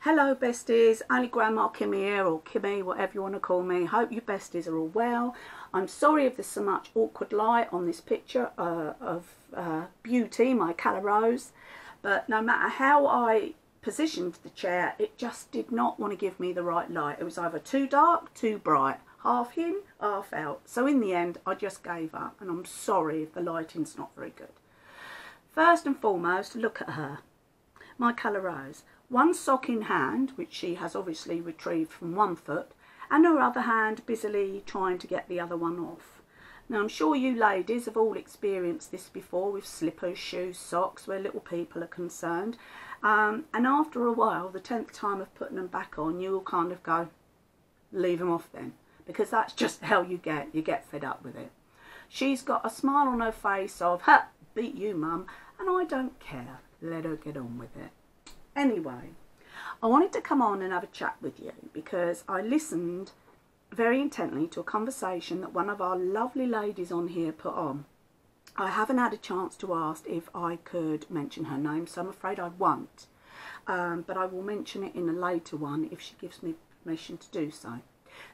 Hello besties, only Grandma Kimmy here, or Kimmy, whatever you want to call me. Hope you besties are all well. I'm sorry if there's so much awkward light on this picture of Beauty, my colour rose, but no matter how I positioned the chair, it just did not want to give me the right light. It was either too dark, too bright, half in, half out. So in the end, I just gave up, and I'm sorry if the lighting's not very good. First and foremost, look at her, my colour rose. One sock in hand, which she has obviously retrieved from one foot, and her other hand busily trying to get the other one off. Now I'm sure you ladies have all experienced this before with slippers, shoes, socks, where little people are concerned. And after a while, the 10th time of putting them back on, you'll kind of go, leave them off then. Because that's just how you get fed up with it. She's got a smile on her face of, ha, beat you mum, and I don't care, let her get on with it. Anyway, I wanted to come on and have a chat with you because I listened very intently to a conversation that one of our lovely ladies on here put on. I haven't had a chance to ask if I could mention her name, so I'm afraid I won't. But I will mention it in a later one if she gives me permission to do so.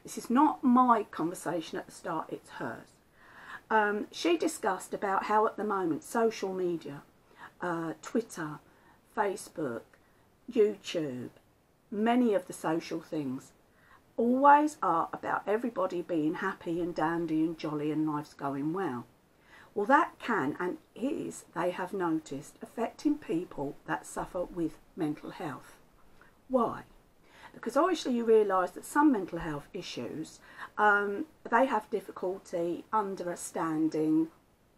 This is not my conversation at the start, it's hers. She discussed about how at the moment social media, Twitter, Facebook, YouTube, many of the social things always are about everybody being happy and dandy and jolly and life's going well. Well, that can and is, they have noticed, affecting people that suffer with mental health. Why? Because obviously you realise that some mental health issues, they have difficulty understanding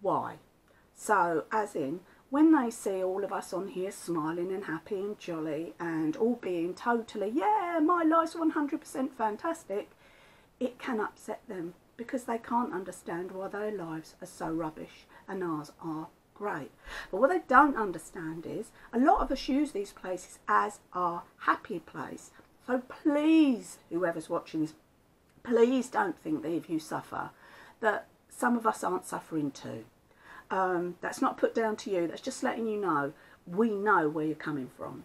why. So, as in, when they see all of us on here smiling and happy and jolly and all being totally, yeah, my life's 100% fantastic, it can upset them because they can't understand why their lives are so rubbish and ours are great. But what they don't understand is a lot of us use these places as our happy place. So please, whoever's watching this, please don't think that if you suffer, that some of us aren't suffering too. That's not put down to you, that's just letting you know we know where you're coming from.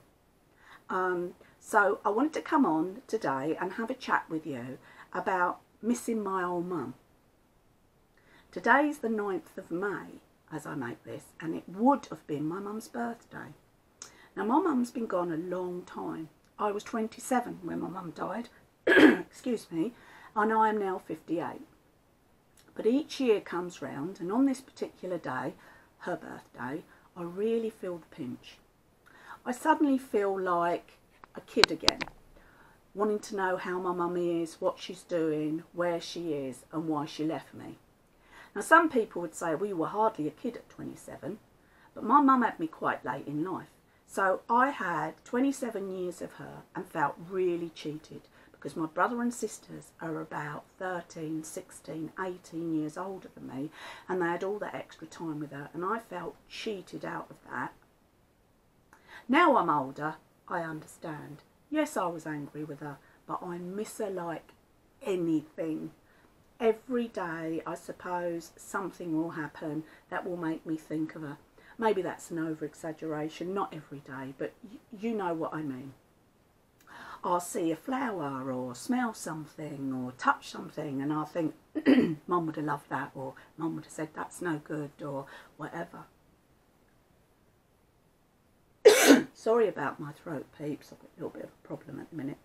So I wanted to come on today and have a chat with you about missing my old mum. Today's the 9th of May as I make this, and it would have been my mum's birthday. Now my mum's been gone a long time. I was 27 when my mum died, excuse me, and I am now 58. But each year comes round, and on this particular day, her birthday, I really feel the pinch. I suddenly feel like a kid again, wanting to know how my mummy is, what she's doing, where she is, and why she left me. Now, some people would say, well, you were hardly a kid at 27, but my mum had me quite late in life. So I had 27 years of her and felt really cheated, because my brother and sisters are about 13, 16, 18 years older than me, and they had all that extra time with her, and I felt cheated out of that. Now I'm older, I understand. Yes, I was angry with her, but I miss her like anything. Every day, I suppose, something will happen that will make me think of her. Maybe that's an over-exaggeration, not every day, but you know what I mean. I'll see a flower or smell something or touch something and I'll think, Mum would have loved that, or Mum would have said that's no good, or whatever. Sorry about my throat, peeps. I've got a little bit of a problem at the minute.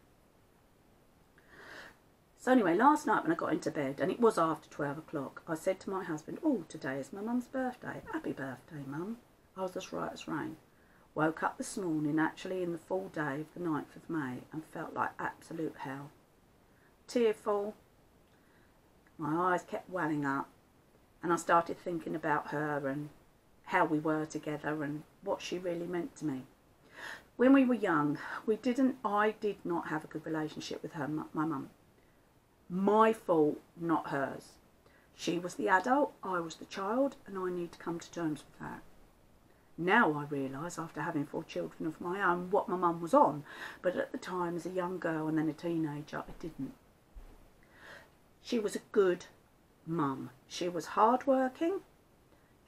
So anyway, last night when I got into bed, and it was after 12 o'clock, I said to my husband, oh, today is my mum's birthday. Happy birthday, Mum. I was as right as rain. Woke up this morning, actually in the full day of the 9th of May, and felt like absolute hell. Tearful, my eyes kept welling up, and I started thinking about her and how we were together and what she really meant to me. When we were young, I did not have a good relationship with her, my mum. My fault, not hers. She was the adult, I was the child, and I need to come to terms with that. Now I realise, after having 4 children of my own, what my mum was on. But at the time, as a young girl and then a teenager, I didn't. She was a good mum. She was hard-working.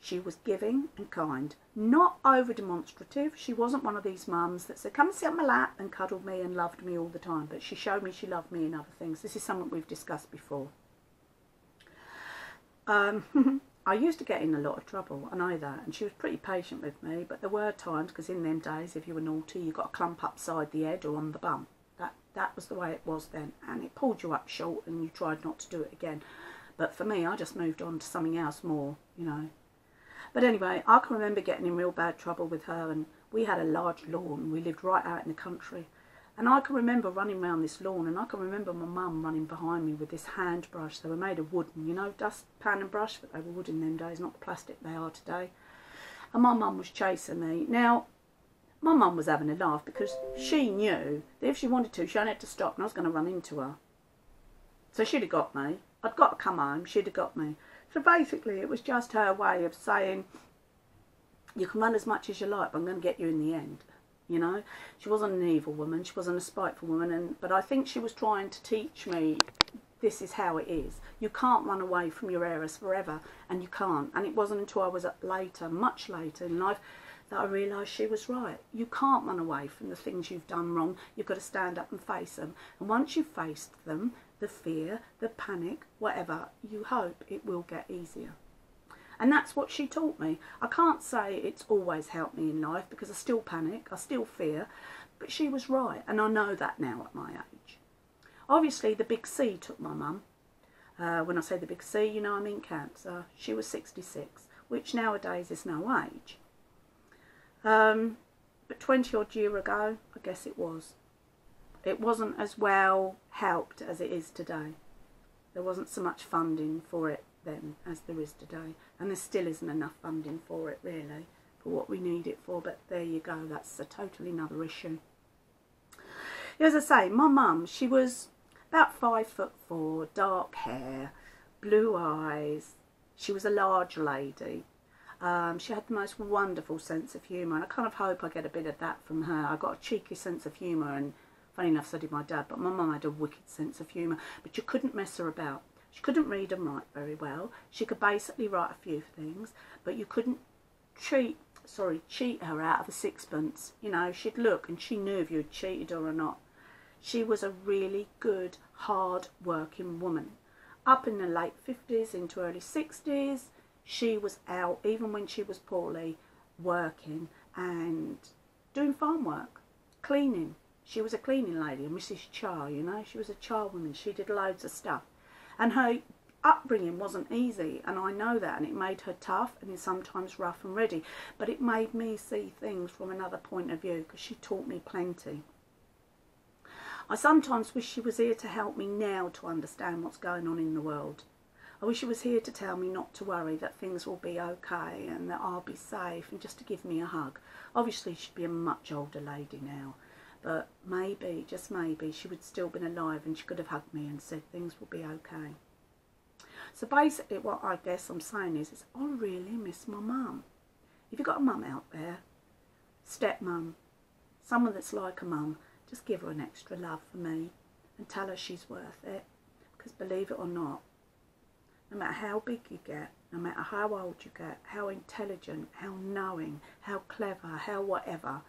She was giving and kind, not over demonstrative. She wasn't one of these mums that said, come and sit on my lap and cuddled me and loved me all the time. But she showed me she loved me in other things. This is something we've discussed before. I used to get in a lot of trouble, I know that, and she was pretty patient with me, but there were times, because in them days, if you were naughty, you got a clump upside the head or on the bum. That was the way it was then, and it pulled you up short and you tried not to do it again. But for me, I just moved on to something else more, you know. But anyway, I can remember getting in real bad trouble with her, and we had a large lawn. We lived right out in the country. And I can remember running around this lawn, and I can remember my mum running behind me with this hand brush. They were made of wood, you know, dustpan and brush, but they were wood in them days, not the plastic they are today. And my mum was chasing me. Now, my mum was having a laugh because she knew that if she wanted to, she only had to stop and I was going to run into her. So she'd have got me. I'd got to come home, she'd have got me. So basically, it was just her way of saying, you can run as much as you like, but I'm going to get you in the end. You know, she wasn't an evil woman, she wasn't a spiteful woman, but I think she was trying to teach me this is how it is. You can't run away from your errors forever, and you can't. And it wasn't until I was later, much later in life, that I realised she was right. You can't run away from the things you've done wrong. You've got to stand up and face them. And once you've faced them, the fear, the panic, whatever, you hope it will get easier. And that's what she taught me. I can't say it's always helped me in life because I still panic, I still fear, but she was right, and I know that now at my age. Obviously, the big C took my mum. When I say the big C, you know I mean cancer. She was 66, which nowadays is no age. But 20 odd years ago, I guess it was. It wasn't as well helped as it is today. There wasn't so much funding for it then as there is today, and there still isn't enough funding for it really for what we need it for, but there you go, that's a totally another issue. As I say, my mum, she was about 5'4", dark hair, blue eyes. She was a large lady. She had the most wonderful sense of humour, and I kind of hope I get a bit of that from her. I got a cheeky sense of humour, and funny enough, so did my dad, but my mum had a wicked sense of humour, but you couldn't mess her about. She couldn't read and write very well. She could basically write a few things, but you couldn't cheat her out of a sixpence. You know, she'd look and she knew if you had cheated her or not. She was a really good, hard-working woman. Up in the late 50s into early 60s, she was out, even when she was poorly, working and doing farm work, cleaning. She was a cleaning lady, a Mrs. Char, you know. She was a charwoman. She did loads of stuff. And her upbringing wasn't easy, and I know that, and it made her tough and sometimes rough and ready, but it made me see things from another point of view because she taught me plenty. I sometimes wish she was here to help me now to understand what's going on in the world. I wish she was here to tell me not to worry, that things will be okay and that I'll be safe, and just to give me a hug. Obviously she'd be a much older lady now, but maybe, just maybe, she would still been alive and she could have hugged me and said things will be okay. So basically what I guess I'm saying is I really miss my mum. If you've got a mum out there, stepmum, someone that's like a mum, just give her an extra love for me and tell her she's worth it. Because believe it or not, no matter how big you get, no matter how old you get, how intelligent, how knowing, how clever, how whatever,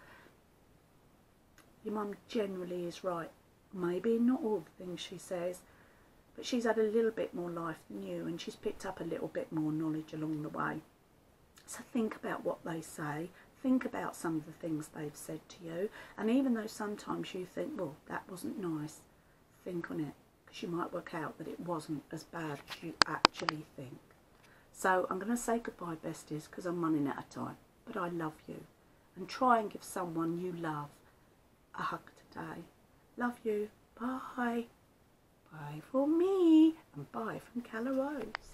your mum generally is right. Maybe not all the things she says, but she's had a little bit more life than you, and she's picked up a little bit more knowledge along the way. So think about what they say, think about some of the things they've said to you, and even though sometimes you think, well, that wasn't nice, think on it, because you might work out that it wasn't as bad as you actually think. So I'm going to say goodbye, besties, because I'm running out of time, but I love you, and try and give someone you love a hug today. Love you. Bye. Bye for me, and bye from Calla Rose.